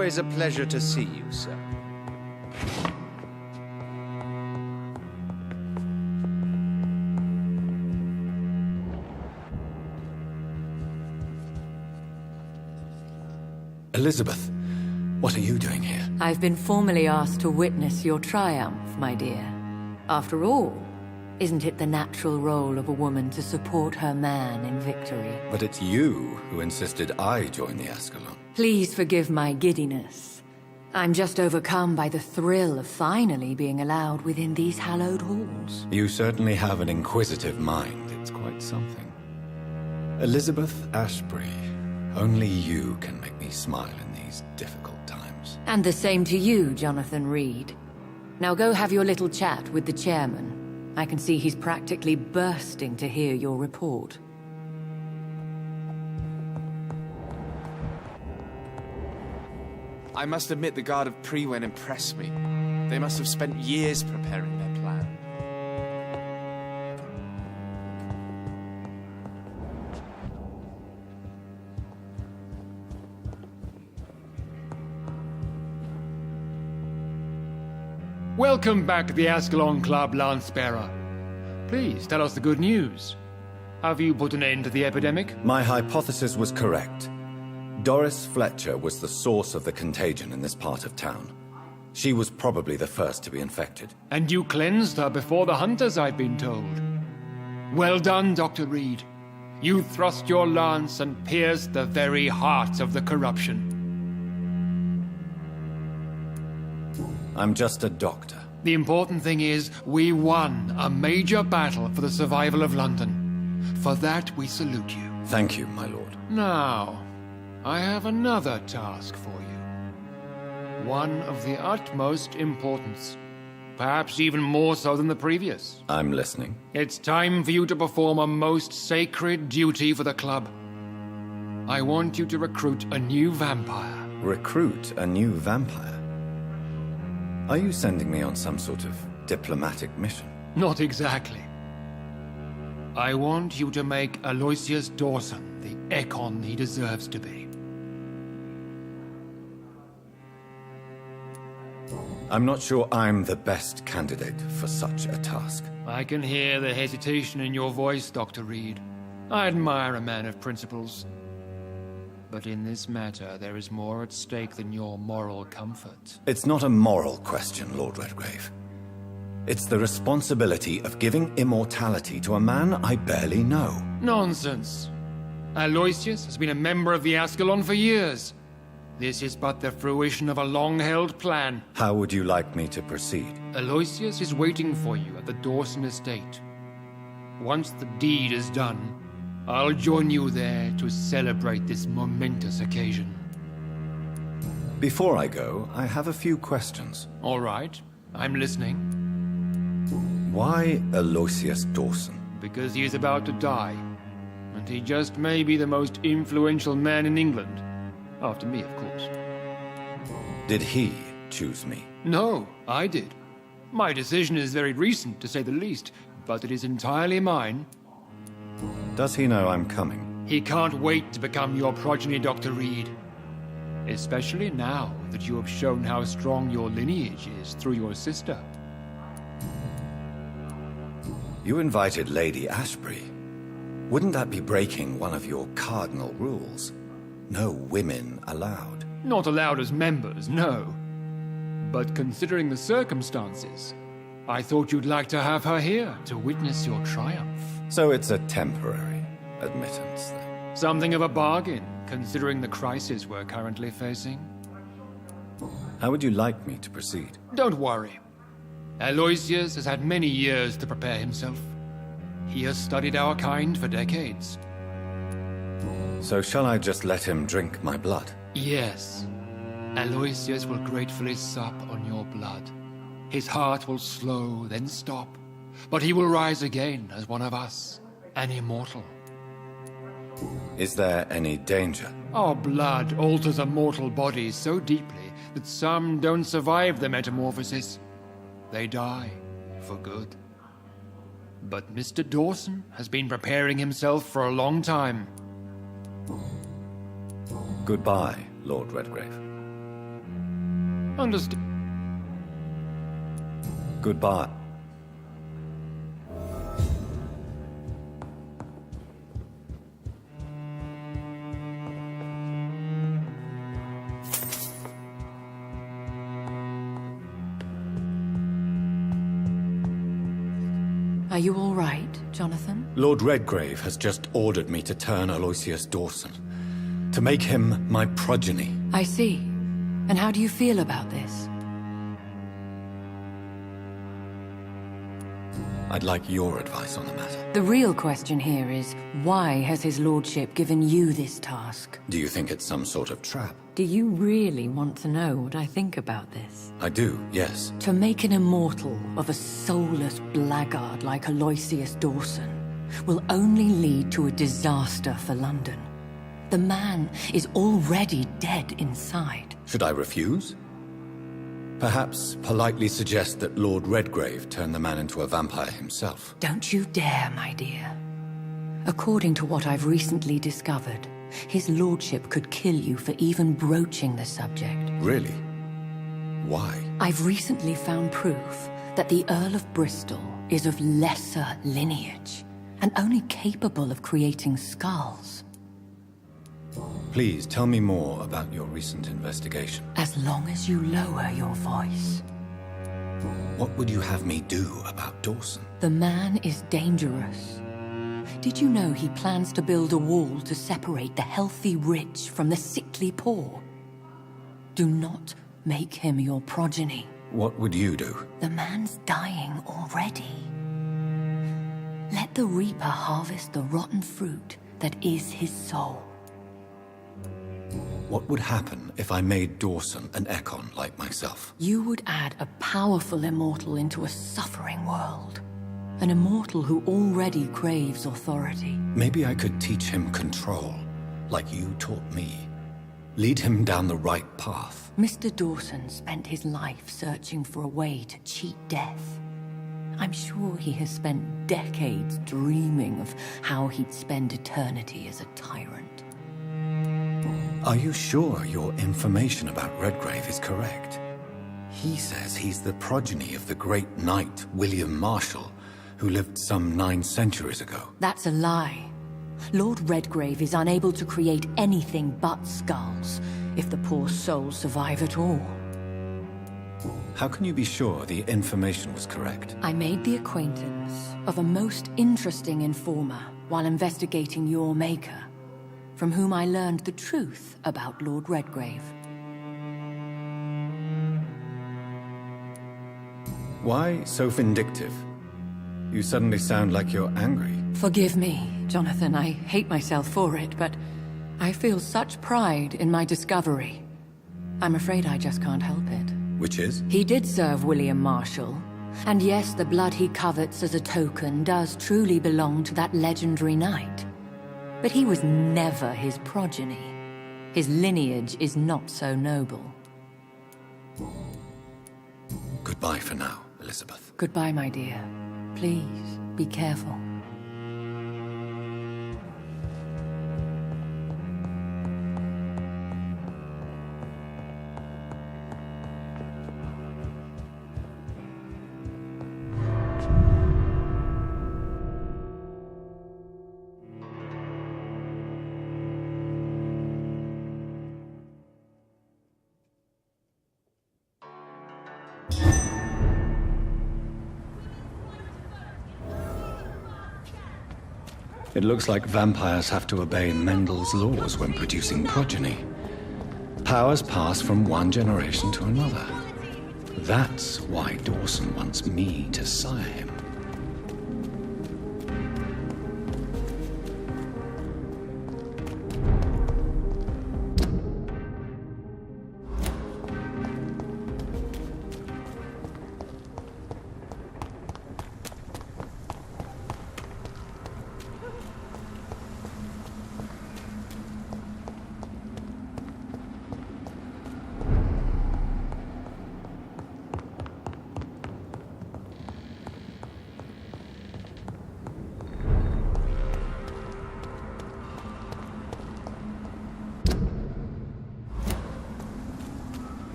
Always a pleasure to see you, sir. Elizabeth, what are you doing here? I've been formally asked to witness your triumph, my dear. After all, isn't it the natural role of a woman to support her man in victory? But it's you who insisted I join the Ascalon. Please forgive my giddiness. I'm just overcome by the thrill of finally being allowed within these hallowed halls. You certainly have an inquisitive mind. It's quite something. Elizabeth Ashbury, only you can make me smile in these difficult times. And the same to you, Jonathan Reed. Now go have your little chat with the chairman. I can see he's practically bursting to hear your report. I must admit the Guard of Prewen impressed me. They must have spent years preparing their plan. Welcome back to the Ascalon Club, Lance-Bearer. Please, tell us the good news. Have you put an end to the epidemic? My hypothesis was correct. Doris Fletcher was the source of the contagion in this part of town. She was probably the first to be infected. And you cleansed her before the hunters, I've been told. Well done, Dr. Reed. You thrust your lance and pierced the very heart of the corruption. I'm just a doctor. The important thing is, we won a major battle for the survival of London. For that, we salute you. Thank you, my lord. Now, I have another task for you. One of the utmost importance. Perhaps even more so than the previous. I'm listening. It's time for you to perform a most sacred duty for the club. I want you to recruit a new vampire. Recruit a new vampire? Are you sending me on some sort of diplomatic mission? Not exactly. I want you to make Aloysius Dawson the Ekon he deserves to be. I'm not sure I'm the best candidate for such a task. I can hear the hesitation in your voice, Dr. Reed. I admire a man of principles. But in this matter, there is more at stake than your moral comfort. It's not a moral question, Lord Redgrave. It's the responsibility of giving immortality to a man I barely know. Nonsense. Aloysius has been a member of the Ascalon for years. This is but the fruition of a long-held plan. How would you like me to proceed? Aloysius is waiting for you at the Dawson estate. Once the deed is done, I'll join you there to celebrate this momentous occasion. Before I go, I have a few questions. All right, I'm listening. Why Aloysius Dawson? Because he is about to die, and he just may be the most influential man in England. After me, of course. Did he choose me? No, I did. My decision is very recent, to say the least, but it is entirely mine. Does he know I'm coming? He can't wait to become your progeny, Dr. Reed. Especially now that you have shown how strong your lineage is through your sister. You invited Lady Ashbury. Wouldn't that be breaking one of your cardinal rules? No women allowed. Not allowed as members, no. But considering the circumstances, I thought you'd like to have her here to witness your triumph. So it's a temporary admittance, then? Something of a bargain, considering the crisis we're currently facing. How would you like me to proceed? Don't worry. Aloysius has had many years to prepare himself. He has studied our kind for decades. So shall I just let him drink my blood? Yes. Aloysius will gratefully sup on your blood. His heart will slow, then stop. But he will rise again as one of us, an immortal. Is there any danger? Our blood alters a mortal body so deeply that some don't survive the metamorphosis. They die for good. But Mr. Dawson has been preparing himself for a long time. Goodbye, Lord Redgrave. Understood. Goodbye. Are you all right, Jonathan? Lord Redgrave has just ordered me to turn Aloysius Dawson, to make him my progeny. I see. And how do you feel about this? I'd like your advice on the matter. The real question here is, why has his lordship given you this task? Do you think it's some sort of trap? Do you really want to know what I think about this? I do, yes. To make an immortal of a soulless blackguard like Aloysius Dawson will only lead to a disaster for London. The man is already dead inside. Should I refuse? Perhaps politely suggest that Lord Redgrave turn the man into a vampire himself. Don't you dare, my dear. According to what I've recently discovered, his lordship could kill you for even broaching the subject. Really? Why? I've recently found proof that the Earl of Bristol is of lesser lineage and only capable of creating skulls. Please tell me more about your recent investigation. As long as you lower your voice. What would you have me do about Dawson? The man is dangerous. Did you know he plans to build a wall to separate the healthy rich from the sickly poor? Do not make him your progeny. What would you do? The man's dying already. Let the Reaper harvest the rotten fruit that is his soul. What would happen if I made Dawson an Ekon like myself? You would add a powerful immortal into a suffering world. An immortal who already craves authority. Maybe I could teach him control, like you taught me. Lead him down the right path. Mr. Dawson spent his life searching for a way to cheat death. I'm sure he has spent decades dreaming of how he'd spend eternity as a tyrant. Are you sure your information about Redgrave is correct? He says he's the progeny of the great knight William Marshall, who lived some 9 centuries ago. That's a lie. Lord Redgrave is unable to create anything but skulls, if the poor souls survive at all. How can you be sure the information was correct? I made the acquaintance of a most interesting informer while investigating your maker, from whom I learned the truth about Lord Redgrave. Why so vindictive? You suddenly sound like you're angry. Forgive me, Jonathan. I hate myself for it, but I feel such pride in my discovery. I'm afraid I just can't help it. Which is? He did serve William Marshall. And yes, the blood he covets as a token does truly belong to that legendary knight. But he was never his progeny. His lineage is not so noble. Goodbye for now, Elizabeth. Goodbye, my dear. Please, be careful. It looks like vampires have to obey Mendel's laws when producing progeny. Powers pass from one generation to another. That's why Dawson wants me to sire him.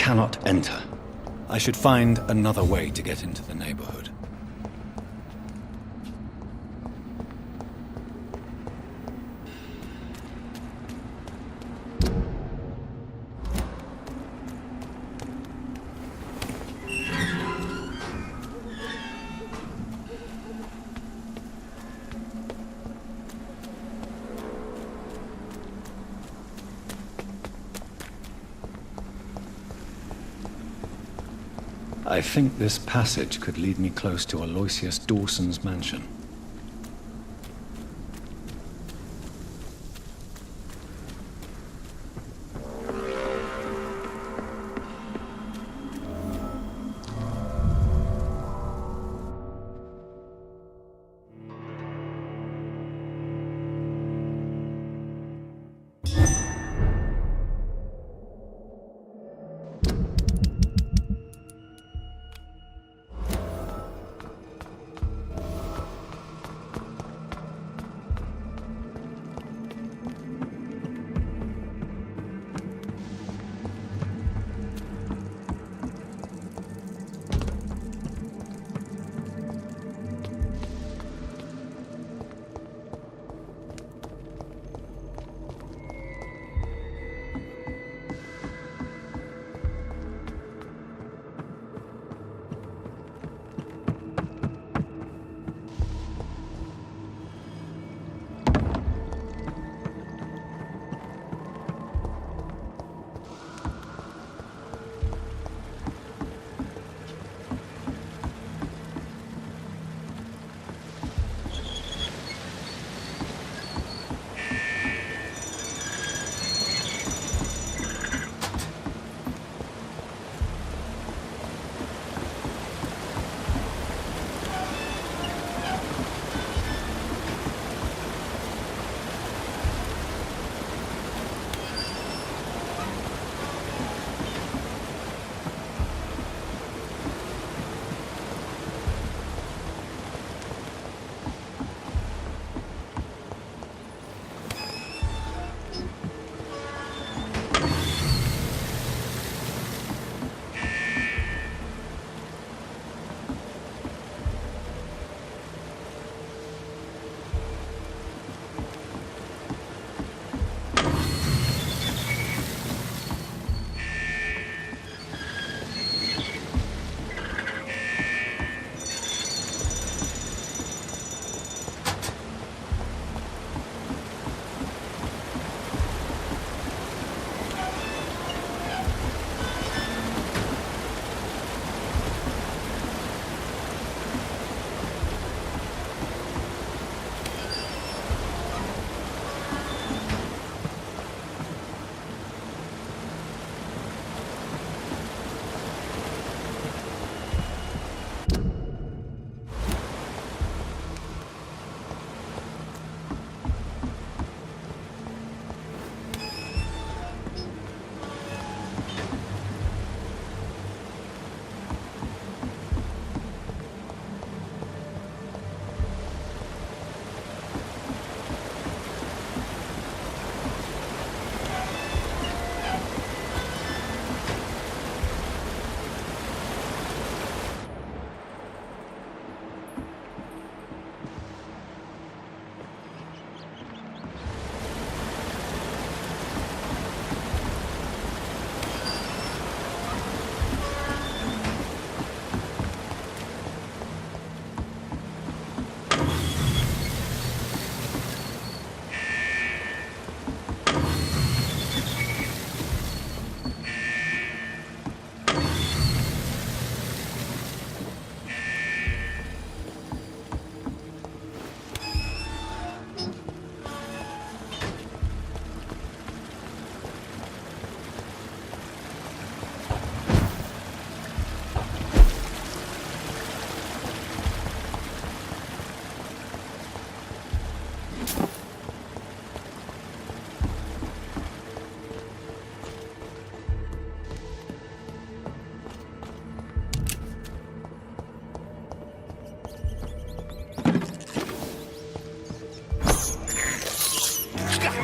cannot enter. I should find another way to get into the neighborhood. I think this passage could lead me close to Aloysius Dawson's mansion.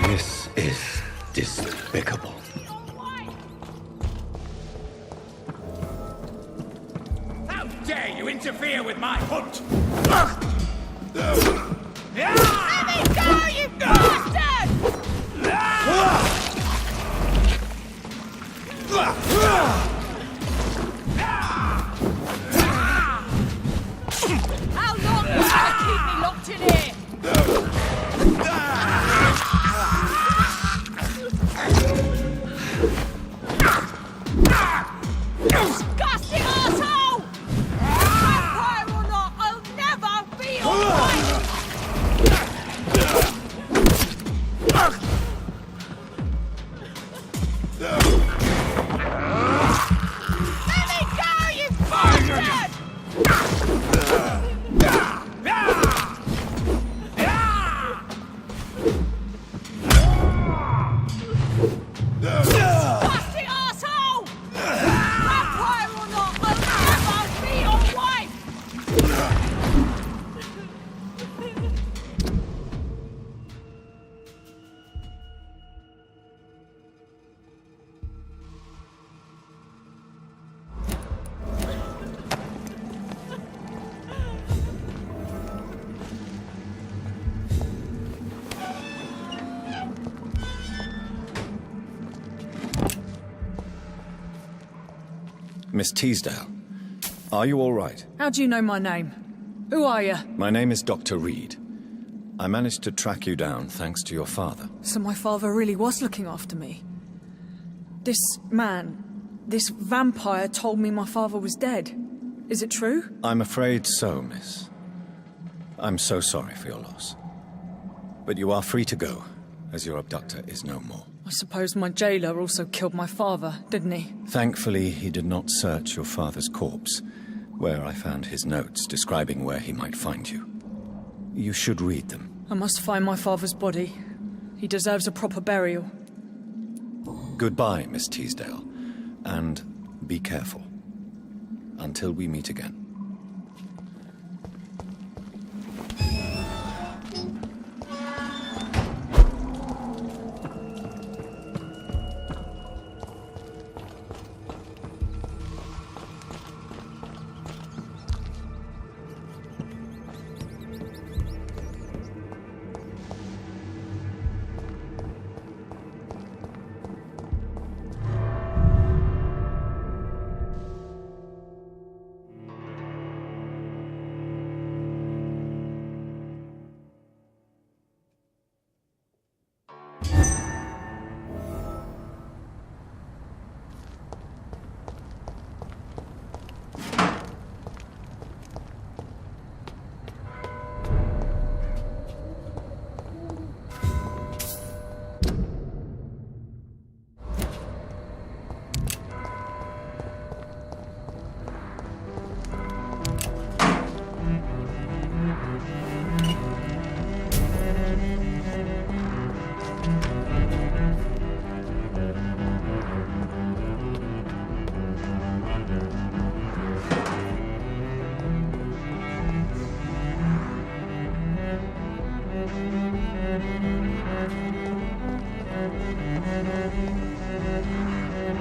This is despicable. interfere with my hunt! Let me go, you bastard! How long will you keep me locked in here? Disgusting asshole! Vampire or not, I'll never be alright! Let me go, you bastard! Disgusting asshole! Vampire or not, I'll never be your wife! Miss Teasdale, are you all right? How do you know my name? Who are you? My name is Dr. Reed. I managed to track you down thanks to your father. So my father really was looking after me. This man, this vampire told me my father was dead. Is it true? I'm afraid so, miss. I'm so sorry for your loss. But you are free to go, as your abductor is no more. I suppose my jailer also killed my father, didn't he? Thankfully, he did not search your father's corpse, where I found his notes describing where he might find you. You should read them. I must find my father's body. He deserves a proper burial. Goodbye, Miss Teasdale, and be careful. Until we meet again.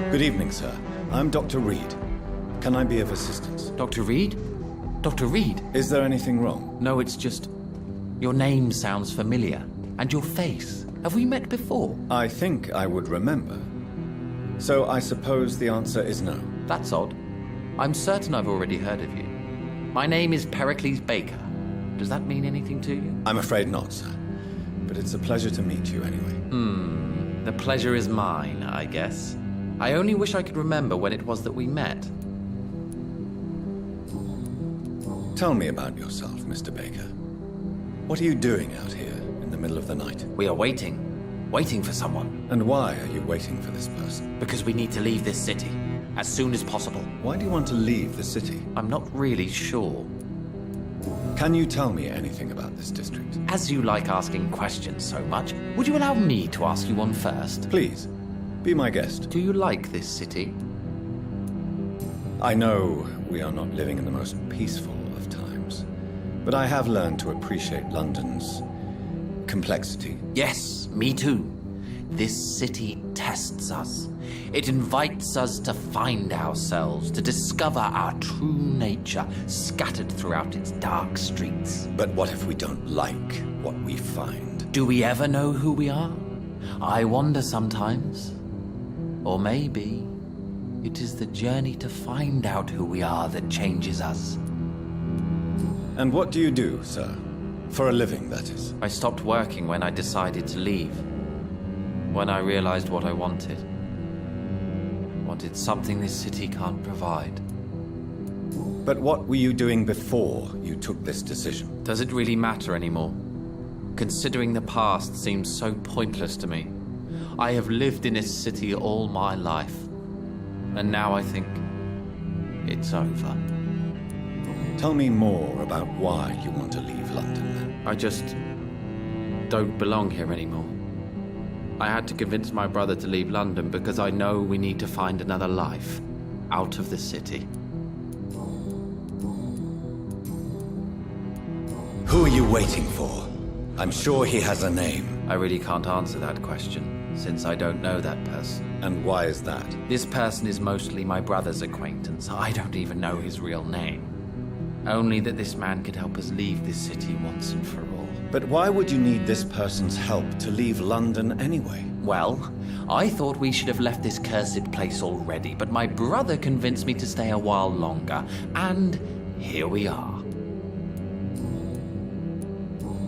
Good evening, sir. I'm Dr. Reed. Can I be of assistance? Dr. Reed? Dr. Reed? Is there anything wrong? No, it's just... your name sounds familiar. And your face. Have we met before? I think I would remember. So I suppose the answer is no. That's odd. I'm certain I've already heard of you. My name is Pericles Baker. Does that mean anything to you? I'm afraid not, sir. But it's a pleasure to meet you anyway. The pleasure is mine, I guess. I only wish I could remember when it was that we met. Tell me about yourself, Mr. Baker. What are you doing out here in the middle of the night? We are waiting. Waiting for someone. And why are you waiting for this person? Because we need to leave this city. As soon as possible. Why do you want to leave the city? I'm not really sure. Can you tell me anything about this district? As you like asking questions so much, would you allow me to ask you one first? Please, be my guest. Do you like this city? I know we are not living in the most peaceful of times, but I have learned to appreciate London's complexity. Yes, me too. This city tests us. It invites us to find ourselves, to discover our true nature scattered throughout its dark streets. But what if we don't like what we find? Do we ever know who we are? I wonder sometimes. Or maybe it is the journey to find out who we are that changes us. And what do you do, sir? For a living, that is. I stopped working when I decided to leave. When I realized what I wanted. Wanted something this city can't provide. But what were you doing before you took this decision? Does it really matter anymore? Considering the past seems so pointless to me. I have lived in this city all my life. And now I think it's over. Tell me more about why you want to leave London, then. I just don't belong here anymore. I had to convince my brother to leave London because I know we need to find another life out of the city. Who are you waiting for? I'm sure he has a name. I really can't answer that question, since I don't know that person. And why is that? This person is mostly my brother's acquaintance. I don't even know his real name. Only that this man could help us leave this city once and for all. But why would you need this person's help to leave London anyway? Well, I thought we should have left this cursed place already, but my brother convinced me to stay a while longer, and here we are.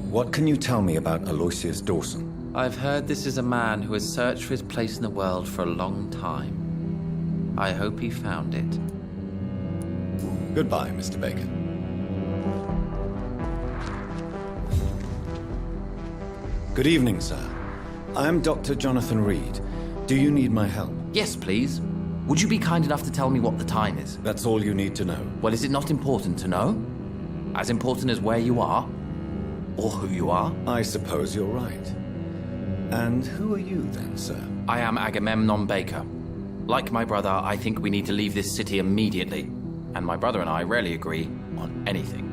What can you tell me about Aloysius Dawson? I've heard this is a man who has searched for his place in the world for a long time. I hope he found it. Goodbye, Mr. Baker. Good evening, sir. I am Dr. Jonathan Reed. Do you need my help? Yes, please. Would you be kind enough to tell me what the time is? That's all you need to know. Well, is it not important to know? As important as where you are? Or who you are? I suppose you're right. And who are you then, sir? I am Agamemnon Baker. Like my brother, I think we need to leave this city immediately. And my brother and I rarely agree on anything.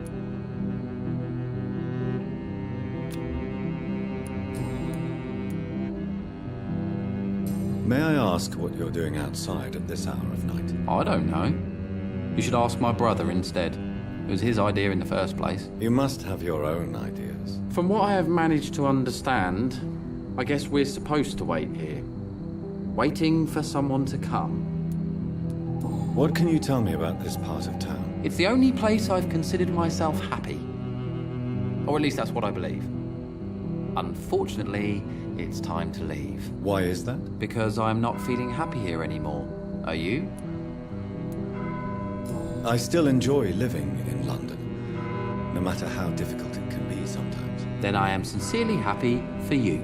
May I ask what you're doing outside at this hour of night? I don't know. You should ask my brother instead. It was his idea in the first place. You must have your own ideas. From what I have managed to understand, I guess we're supposed to wait here. Waiting for someone to come. What can you tell me about this part of town? It's the only place I've considered myself happy. Or at least that's what I believe. Unfortunately, it's time to leave. Why is that? Because I'm not feeling happy here anymore. Are you? I still enjoy living in London, no matter how difficult it can be sometimes. Then I am sincerely happy for you.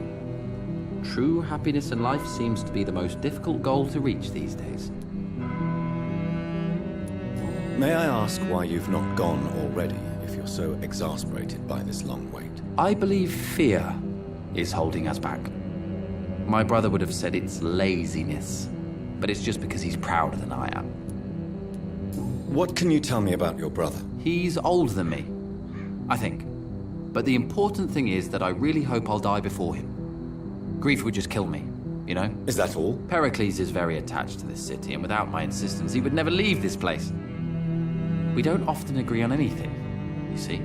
True happiness in life seems to be the most difficult goal to reach these days. May I ask why you've not gone already, if you're so exasperated by this long wait? I believe fear is holding us back. My brother would have said it's laziness, but it's just because he's prouder than I am. What can you tell me about your brother? He's older than me, I think. But the important thing is that I really hope I'll die before him. Grief would just kill me, you know? Is that all? Pericles is very attached to this city, and without my insistence, he would never leave this place. We don't often agree on anything, you see?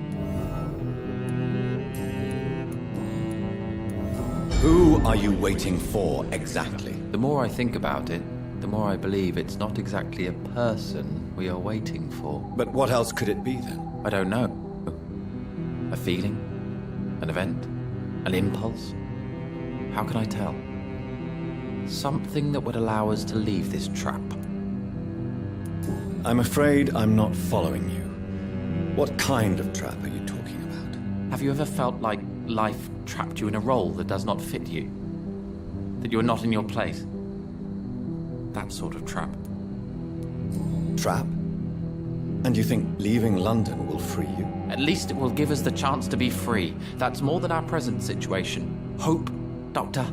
Who are you waiting for, exactly? The more I think about it, the more I believe it's not exactly a person we are waiting for. But what else could it be, then? I don't know. A feeling? An event? An impulse? How can I tell? Something that would allow us to leave this trap. I'm afraid I'm not following you. What kind of trap are you talking about? Have you ever felt like life trapped you in a role that does not fit you? That you're not in your place? That sort of trap. Trap? And you think leaving London will free you? At least it will give us the chance to be free. That's more than our present situation. Hope, Doctor.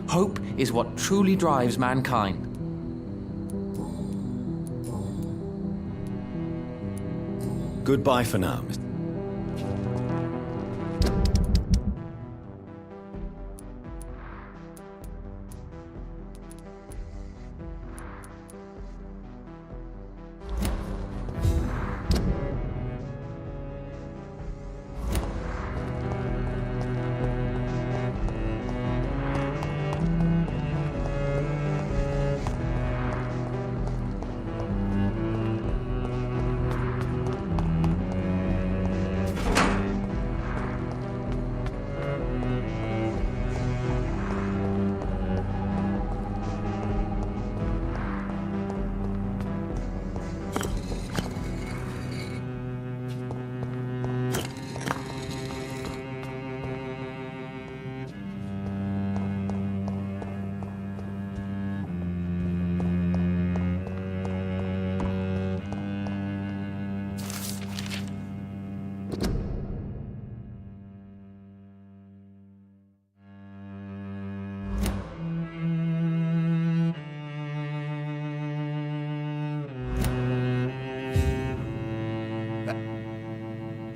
Hope is what truly drives mankind. Goodbye for now, Mr.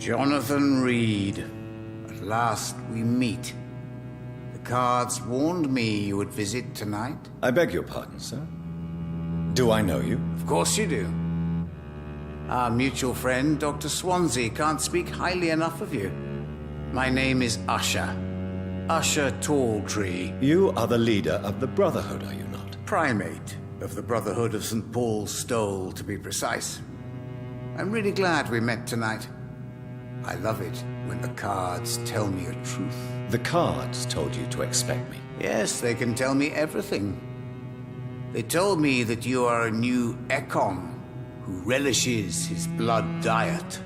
Jonathan Reed. At last we meet. The cards warned me you would visit tonight. I beg your pardon, sir. Do I know you? Of course you do. Our mutual friend, Dr. Swansea, can't speak highly enough of you. My name is Usher. Usher Talltree. You are the leader of the Brotherhood, are you not? Primate of the Brotherhood of St. Paul's Stole, to be precise. I'm really glad we met tonight. I love it when the cards tell me a truth. The cards told you to expect me. Yes, they can tell me everything. They told me that you are a new Ekon who relishes his blood diet.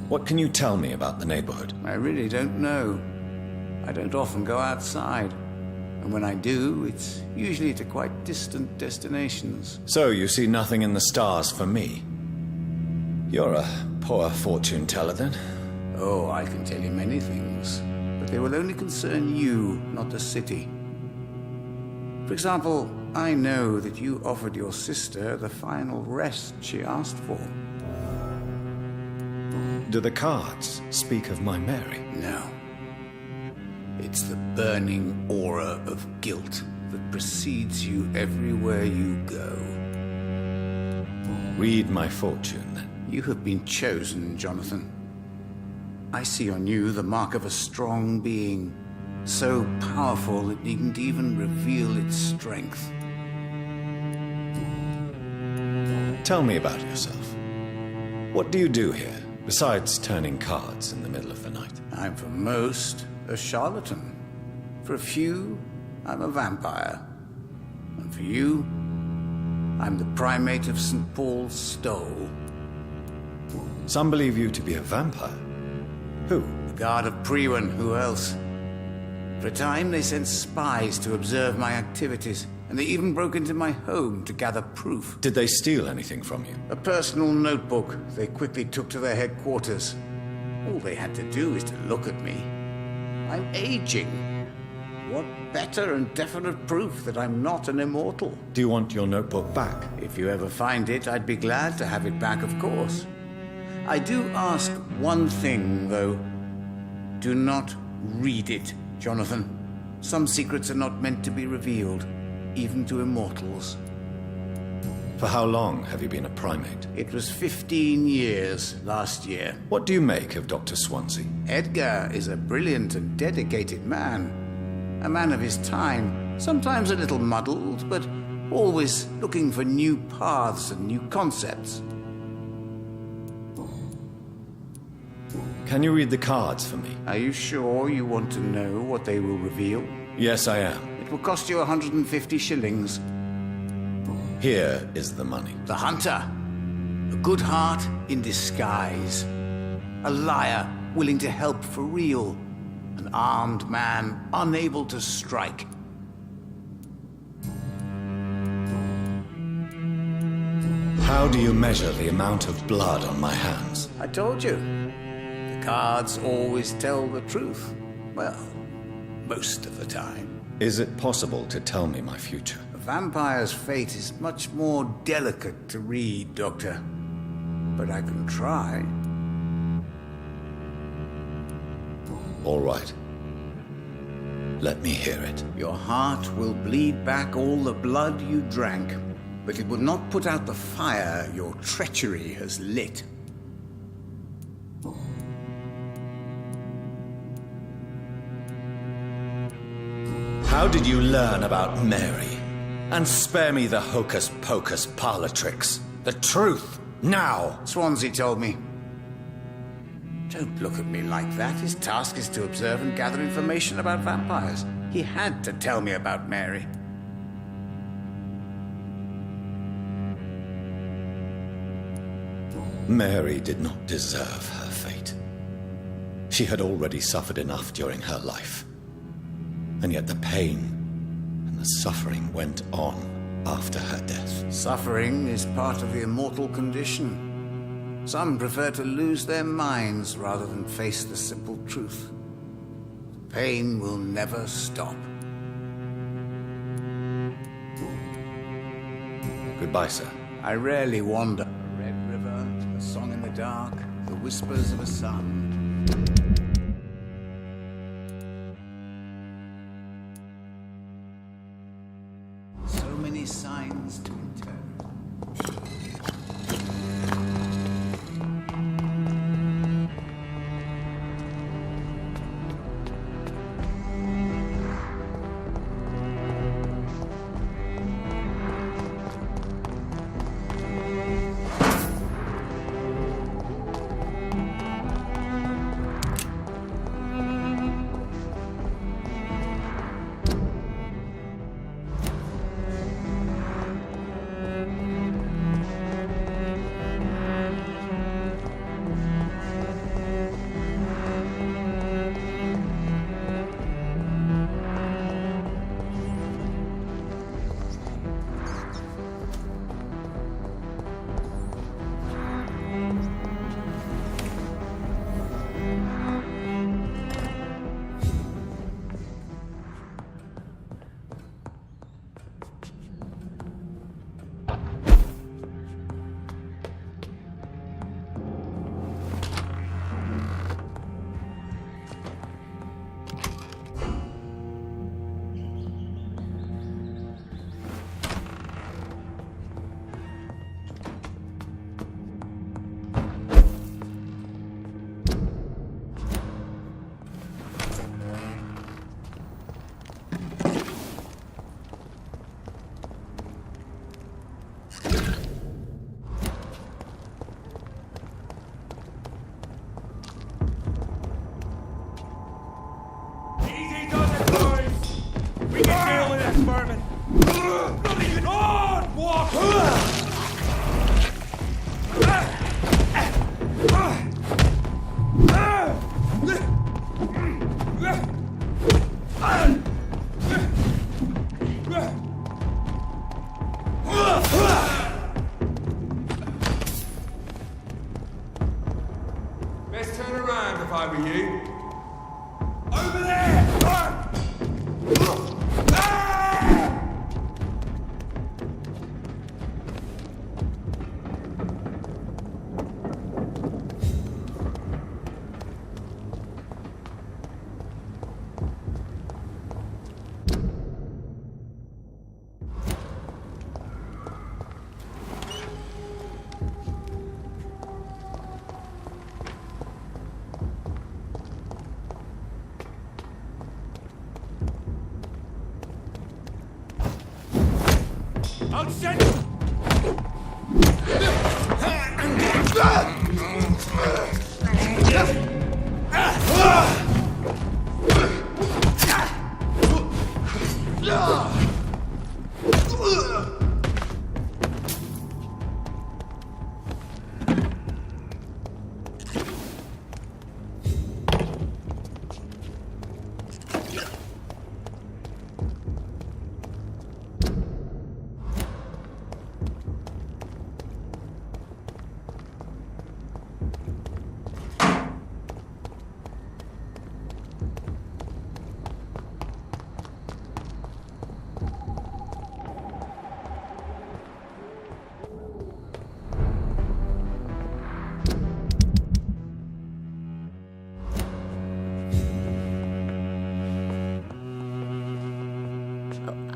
What can you tell me about the neighborhood? I really don't know. I don't often go outside. And when I do, it's usually to quite distant destinations. So you see nothing in the stars for me? You're a poor fortune teller, then? Oh, I can tell you many things, but they will only concern you, not the city. For example, I know that you offered your sister the final rest she asked for. Do the cards speak of my Mary? No. It's the burning aura of guilt that precedes you everywhere you go. Read my fortune, then. You have been chosen, Jonathan. I see on you the mark of a strong being, so powerful it needn't even reveal its strength. Tell me about yourself. What do you do here, besides turning cards in the middle of the night? I'm for most a charlatan. For a few, I'm a vampire. And for you, I'm the primate of St. Paul's Stole. Some believe you to be a vampire. Who? The Guard of Priwen, who else? For a time, they sent spies to observe my activities, and they even broke into my home to gather proof. Did they steal anything from you? A personal notebook they quickly took to their headquarters. All they had to do is to look at me. I'm aging. What better and definite proof that I'm not an immortal? Do you want your notebook back? If you ever find it, I'd be glad to have it back, of course. I do ask one thing, though. Do not read it, Jonathan. Some secrets are not meant to be revealed, even to immortals. For how long have you been a primate? It was 15 years last year. What do you make of Dr. Swansea? Edgar is a brilliant and dedicated man. A man of his time, sometimes a little muddled, but always looking for new paths and new concepts. Can you read the cards for me? Are you sure you want to know what they will reveal? Yes, I am. It will cost you 150 shillings. Here is the money. The hunter. A good heart in disguise. A liar willing to help for real. An armed man unable to strike. How do you measure the amount of blood on my hands? I told you. The cards always tell the truth. Well, most of the time. Is it possible to tell me my future? A vampire's fate is much more delicate to read, Doctor. But I can try. All right. Let me hear it. Your heart will bleed back all the blood you drank, but it will not put out the fire your treachery has lit. How did you learn about Mary? And spare me the hocus-pocus parlor tricks. The truth, now! Swansea told me. Don't look at me like that. His task is to observe and gather information about vampires. He had to tell me about Mary. Mary did not deserve her fate. She had already suffered enough during her life. And yet the pain and the suffering went on after her death. Suffering is part of the immortal condition. Some prefer to lose their minds rather than face the simple truth. Pain will never stop. Goodbye, sir. I rarely wander. A red river, a song in the dark, the whispers of a sun. So many signs to interpret. Best turn around if I were you. Over there! I'll send you!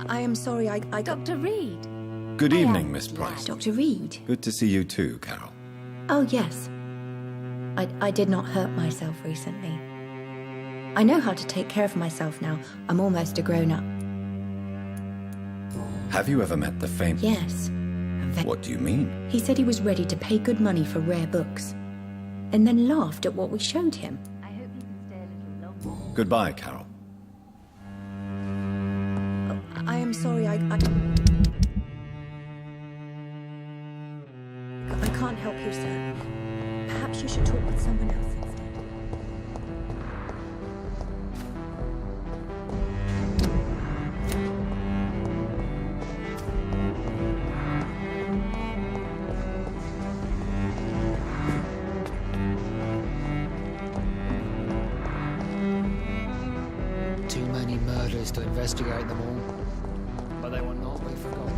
I am sorry, I Dr. Reed. Good evening, Miss Price. Dr. Reed? Good to see you too, Carol. Oh, yes. I did not hurt myself recently. I know how to take care of myself now. I'm almost a grown-up. Have you ever met the famous... Yes. What do you mean? He said he was ready to pay good money for rare books, and then laughed at what we showed him. I hope you can stay a little longer. Goodbye, Carol. I am sorry, I can't help you, sir. Perhaps you should talk with someone else instead. Too many murders to investigate them all, but they will not be forgotten.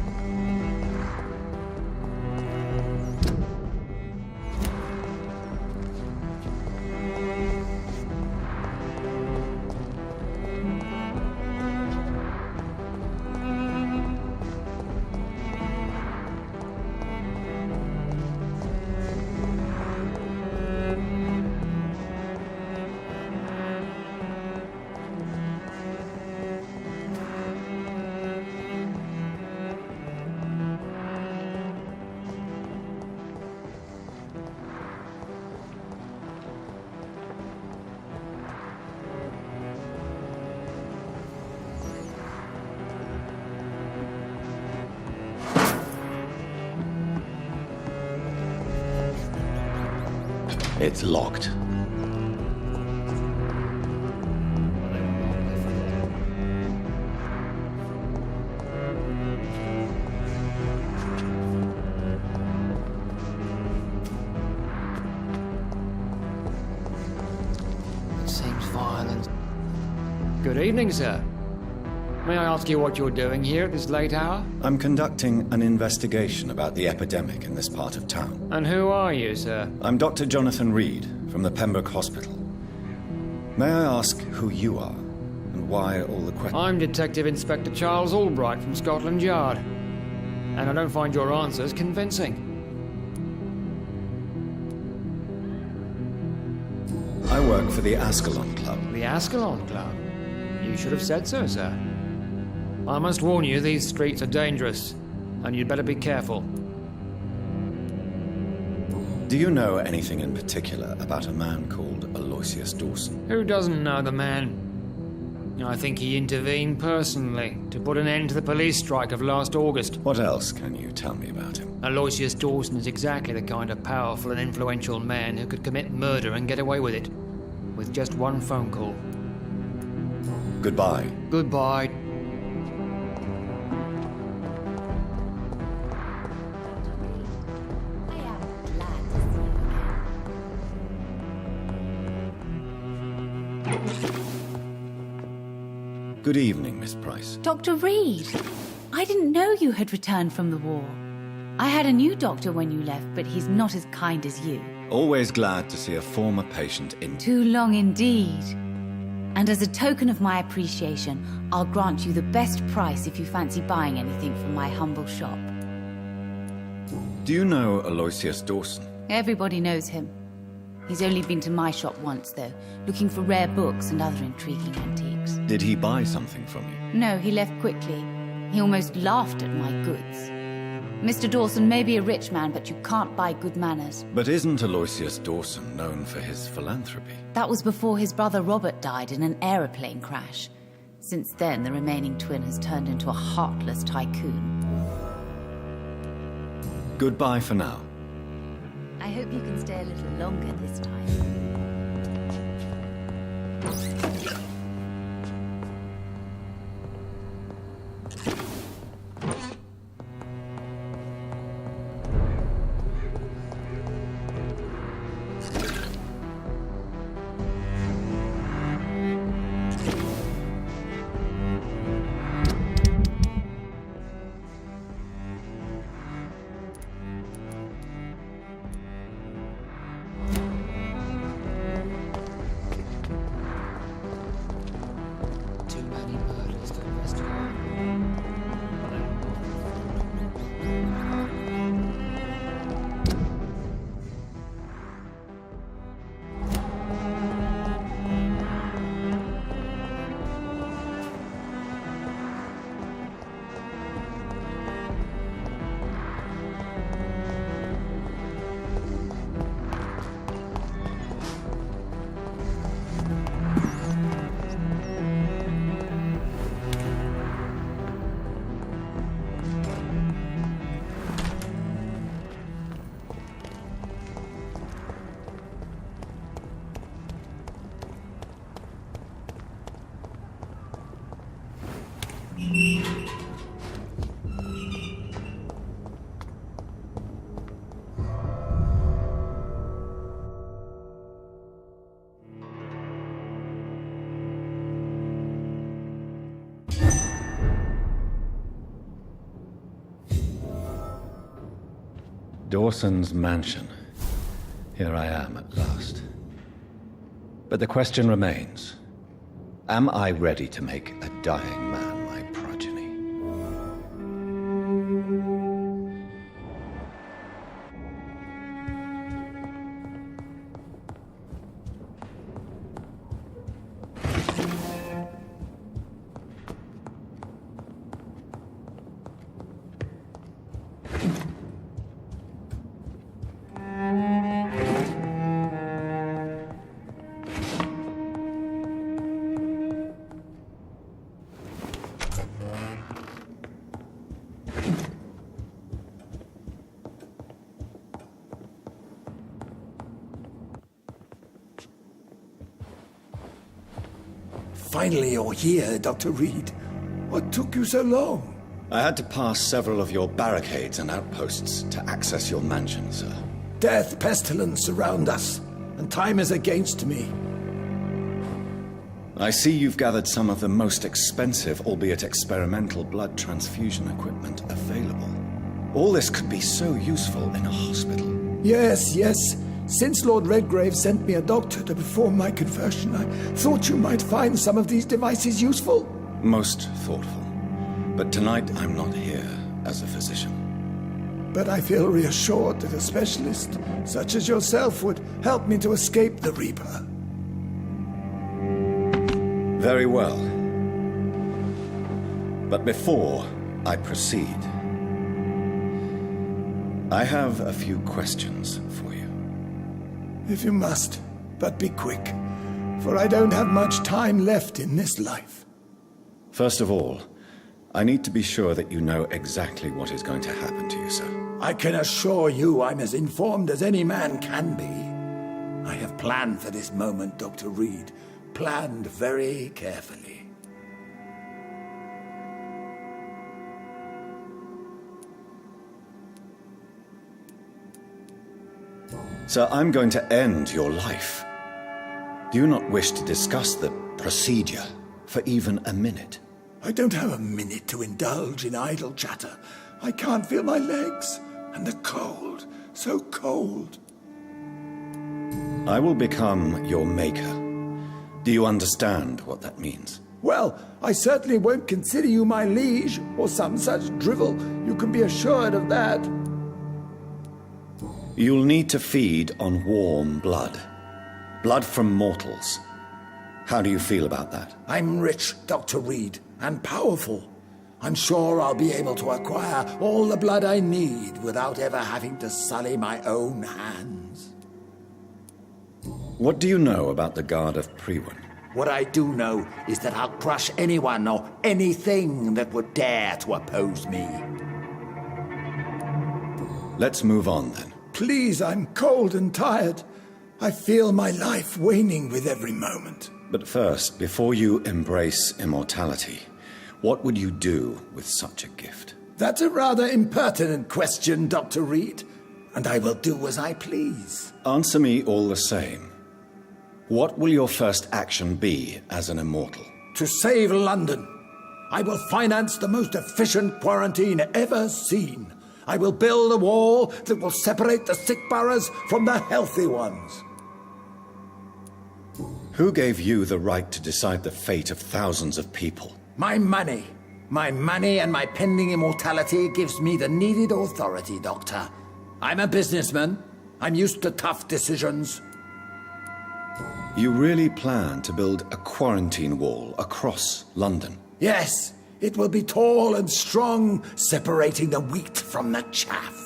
It's locked. It seems violent. Good evening, sir. May I ask you what you're doing here at this late hour? I'm conducting an investigation about the epidemic in this part of town. And who are you, sir? I'm Dr. Jonathan Reed from the Pembroke Hospital. May I ask who you are and why all the questions? I'm Detective Inspector Charles Albright from Scotland Yard. And I don't find your answers convincing. I work for the Ascalon Club. The Ascalon Club? You should have said so, sir. I must warn you, these streets are dangerous, and you'd better be careful. Do you know anything in particular about a man called Aloysius Dawson? Who doesn't know the man? I think he intervened personally to put an end to the police strike of last August. What else can you tell me about him? Aloysius Dawson is exactly the kind of powerful and influential man who could commit murder and get away with it, with just one phone call. Goodbye. Goodbye. Good evening, Miss Price. Dr. Reed, I didn't know you had returned from the war. I had a new doctor when you left, but he's not as kind as you. Always glad to see a former patient in. Too long indeed. And as a token of my appreciation, I'll grant you the best price if you fancy buying anything from my humble shop. Do you know Aloysius Dawson? Everybody knows him. He's only been to my shop once, though, looking for rare books and other intriguing antiques. Did he buy something from you? No, he left quickly. He almost laughed at my goods. Mr. Dawson may be a rich man, but you can't buy good manners. But isn't Aloysius Dawson known for his philanthropy? That was before his brother Robert died in an aeroplane crash. Since then, the remaining twin has turned into a heartless tycoon. Goodbye for now. I hope you can stay a little longer this time. Dawson's mansion. Here I am at last. But the question remains, am I ready to make a dying man my progeny? Finally you're here, Dr. Reed. What took you so long? I had to pass several of your barricades and outposts to access your mansion, sir. Death, pestilence surround us, and time is against me. I see you've gathered some of the most expensive, albeit experimental, blood transfusion equipment available. All this could be so useful in a hospital. Yes, yes. Since Lord Redgrave sent me a doctor to perform my conversion, I thought you might find some of these devices useful. Most thoughtful. But tonight I'm not here as a physician. But I feel reassured that a specialist such as yourself would help me to escape the Reaper. Very well. But before I proceed, I have a few questions for you. If you must, but be quick, for I don't have much time left in this life. First of all, I need to be sure that you know exactly what is going to happen to you, sir. I can assure you I'm as informed as any man can be. I have planned for this moment, Dr. Reed. Planned very carefully. Sir, I'm going to end your life. Do you not wish to discuss the procedure for even a minute? I don't have a minute to indulge in idle chatter. I can't feel my legs, and the cold, so cold. I will become your maker. Do you understand what that means? Well, I certainly won't consider you my liege, or some such drivel. You can be assured of that. You'll need to feed on warm blood. Blood from mortals. How do you feel about that? I'm rich, Dr. Reed, and powerful. I'm sure I'll be able to acquire all the blood I need without ever having to sully my own hands. What do you know about the Guard of Priwen? What I do know is that I'll crush anyone or anything that would dare to oppose me. Let's move on then. Please, I'm cold and tired. I feel my life waning with every moment. But first, before you embrace immortality, what would you do with such a gift? That's a rather impertinent question, Dr. Reed, and I will do as I please. Answer me all the same. What will your first action be as an immortal? To save London. I will finance the most efficient quarantine ever seen. I will build a wall that will separate the sick boroughs from the healthy ones. Who gave you the right to decide the fate of thousands of people? My money. My money and my pending immortality gives me the needed authority, Doctor. I'm a businessman. I'm used to tough decisions. You really plan to build a quarantine wall across London? Yes, it will be tall and strong, separating the wheat from the chaff.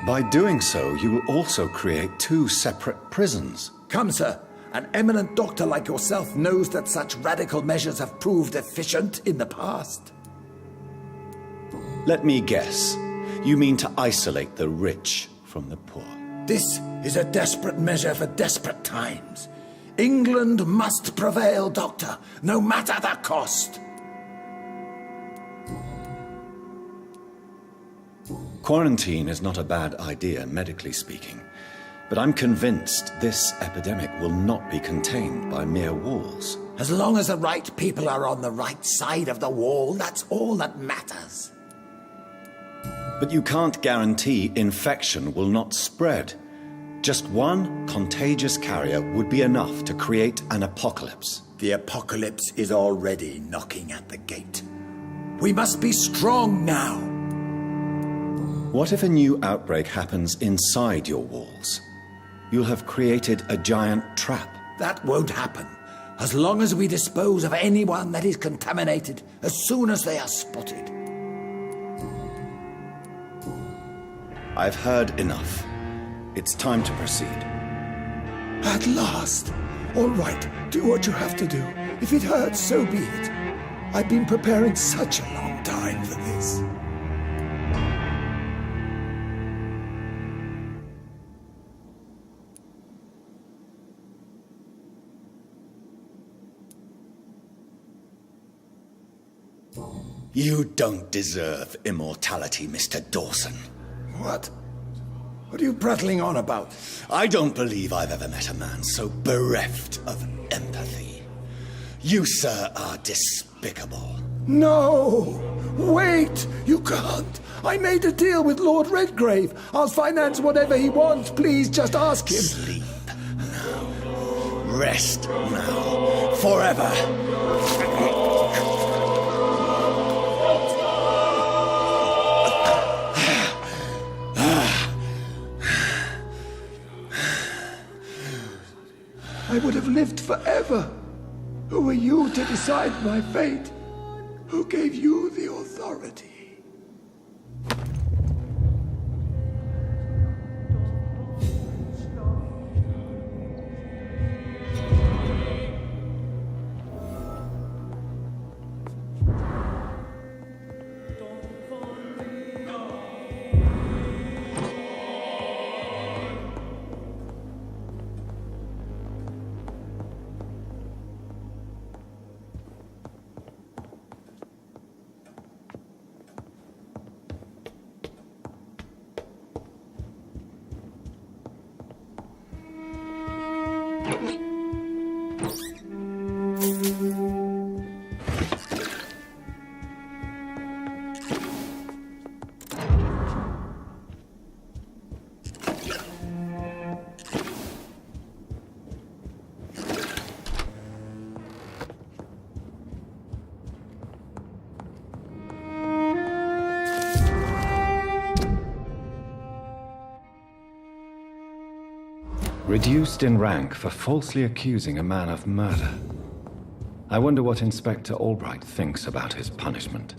By doing so, you will also create two separate prisons. Come, sir. An eminent doctor like yourself knows that such radical measures have proved efficient in the past. Let me guess. You mean to isolate the rich from the poor? This is a desperate measure for desperate times. England must prevail, Doctor, no matter the cost. Quarantine is not a bad idea, medically speaking. But I'm convinced this epidemic will not be contained by mere walls. As long as the right people are on the right side of the wall, that's all that matters. But you can't guarantee infection will not spread. Just one contagious carrier would be enough to create an apocalypse. The apocalypse is already knocking at the gate. We must be strong now. What if a new outbreak happens inside your walls? You'll have created a giant trap. That won't happen. As long as we dispose of anyone that is contaminated as soon as they are spotted. I've heard enough. It's time to proceed. At last. All right, do what you have to do. If it hurts, so be it. I've been preparing such a long time for this. You don't deserve immortality, Mr. Dawson. What? What are you prattling on about? I don't believe I've ever met a man so bereft of empathy. You, sir, are despicable. No! Wait! You can't! I made a deal with Lord Redgrave. I'll finance whatever he wants. Please, just ask him. Sleep now. Rest now. Forever. I would have lived forever. Who are you to decide my fate? Who gave you the authority? Reduced in rank for falsely accusing a man of murder. I wonder what Inspector Albright thinks about his punishment.